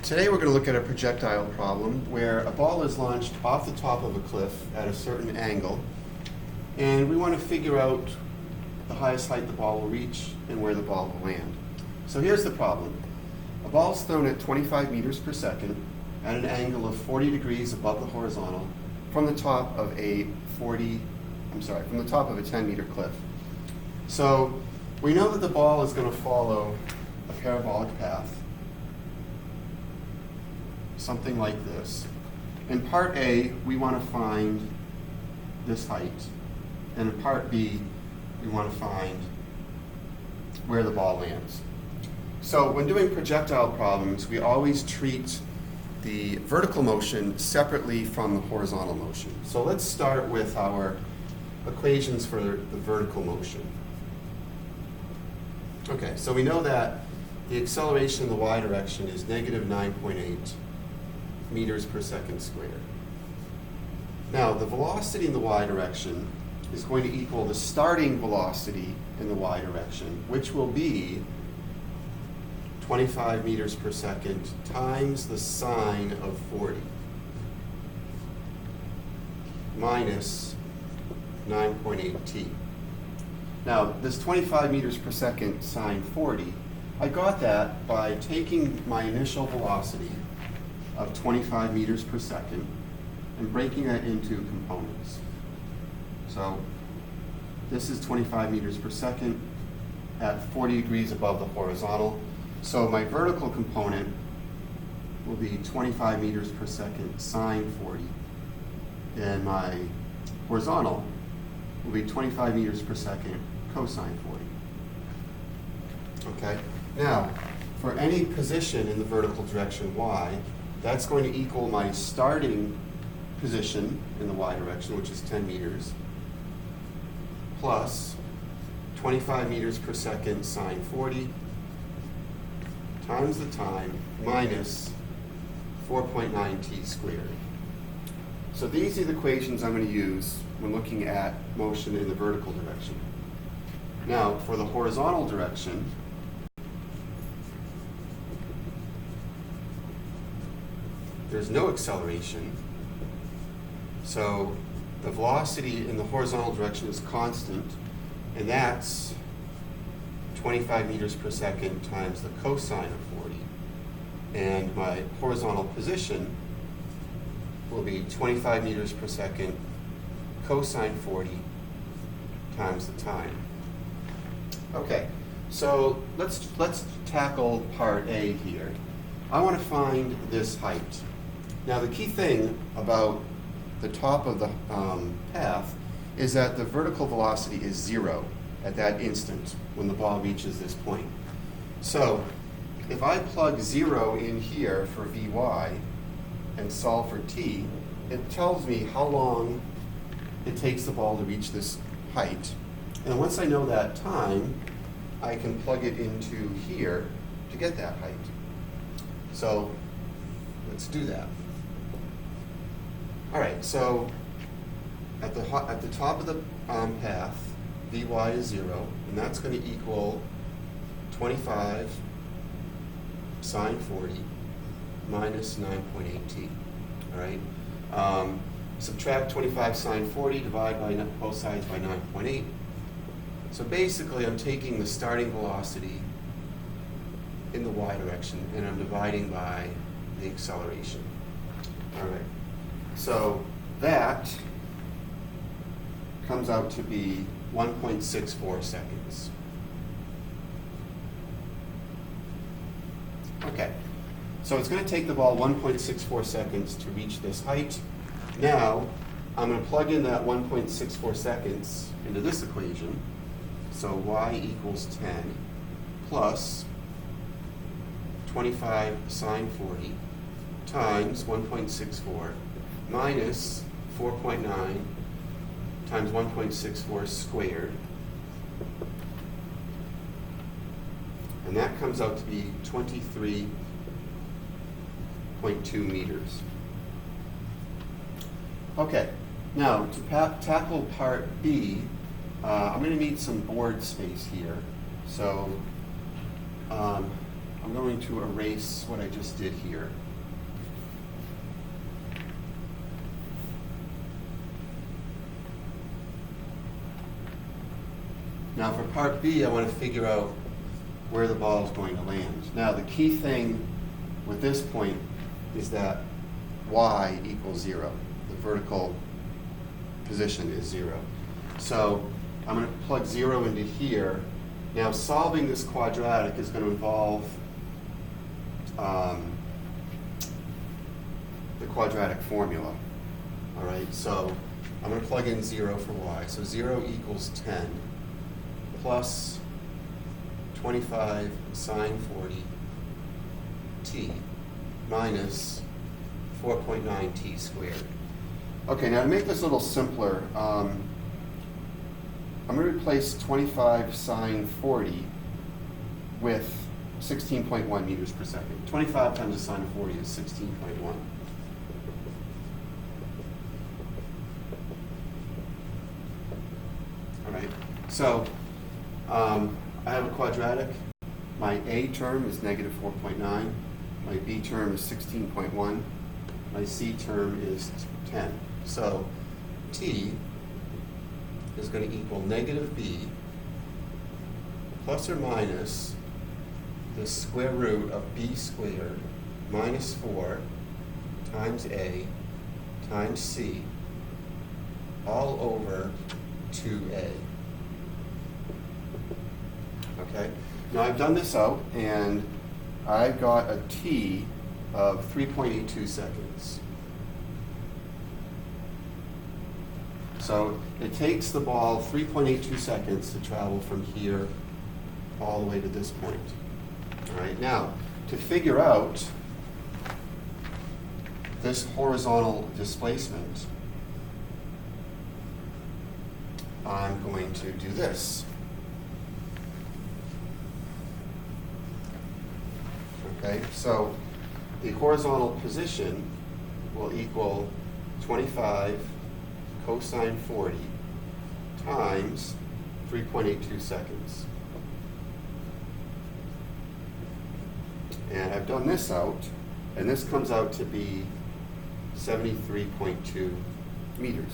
Today we're going to look at a projectile problem where a ball is launched off the top of a cliff at a certain angle, and we want to figure out the highest height the ball will reach and where the ball will land. So here's the problem. A ball is thrown at 25 meters per second at an angle of 40 degrees above the horizontal from the top of a 10-meter cliff. So we know that the ball is going to follow a parabolic path, something like this. In part A, we want to find this height, and in part B, we want to find where the ball lands. So when doing projectile problems, we always treat the vertical motion separately from the horizontal motion. So let's start with our equations for the vertical motion. Okay, so we know that the acceleration in the y direction is negative 9.8 meters per second squared. Now, the velocity in the y direction is going to equal the starting velocity in the y direction, which will be 25 meters per second times the sine of 40 minus 9.8 t. Now, this 25 meters per second sine 40, I got that by taking my initial velocity of 25 meters per second and breaking that into components. So this is 25 meters per second at 40 degrees above the horizontal. So my vertical component will be 25 meters per second sine 40, and my horizontal will be 25 meters per second cosine 40. Okay? Now, for any position in the vertical direction y, that's going to equal my starting position in the y direction, which is 10 meters, plus 25 meters per second sine 40 times the time minus 4.9 t squared. So these are the equations I'm going to use when looking at motion in the vertical direction. Now, for the horizontal direction, there's no acceleration, so the velocity in the horizontal direction is constant, and that's 25 meters per second times the cosine of 40. And my horizontal position will be 25 meters per second cosine 40 times the time. Okay, so let's tackle part A here. I want to find this height. Now, the key thing about the top of the path is that the vertical velocity is 0 at that instant when the ball reaches this point. So if I plug 0 in here for Vy and solve for t, it tells me how long it takes the ball to reach this height. And once I know that time, I can plug it into here to get that height. So let's do that. All right, so at the top of the path, Vy is 0, and that's going to equal 25 sine 40 minus 9.8 t. All right? Subtract 25 sine 40, divide by both sides by 9.8. So basically, I'm taking the starting velocity in the y direction, and I'm dividing by the acceleration. All right. So that comes out to be 1.64 seconds. Okay, so it's going to take the ball 1.64 seconds to reach this height. Now, I'm going to plug in that 1.64 seconds into this equation. So y equals 10 plus 25 sine 40 times 1.64 minus 4.9 times 1.64 squared. And that comes out to be 23.2 meters. Okay, now to tackle part B, I'm going to need some board space here. So I'm I'm going to erase what I just did here. Now for part B, I want to figure out where the ball is going to land. Now the key thing with this point is that y equals 0. The vertical position is 0. So I'm going to plug 0 into here. Now solving this quadratic is going to involve the quadratic formula. All right, so I'm going to plug in 0 for y. So 0 equals 10 plus 25 sine 40 t minus 4.9 t squared. Okay, now to make this a little simpler, I'm going to replace 25 sine 40 with 16.1 meters per second. 25 times the sine of 40 is 16.1. All right, so I have a quadratic. My A term is negative 4.9. My B term is 16.1. My C term is 10. So T is going to equal negative B plus or minus the square root of B squared minus 4 times A times C all over 2A. Okay, now I've done this out and I've got a T of 3.82 seconds. So it takes the ball 3.82 seconds to travel from here all the way to this point. All right, now to figure out this horizontal displacement, I'm going to do this. Okay, so the horizontal position will equal 25 cosine 40 times 3.82 seconds. And I've done this out, and this comes out to be 73.2 meters.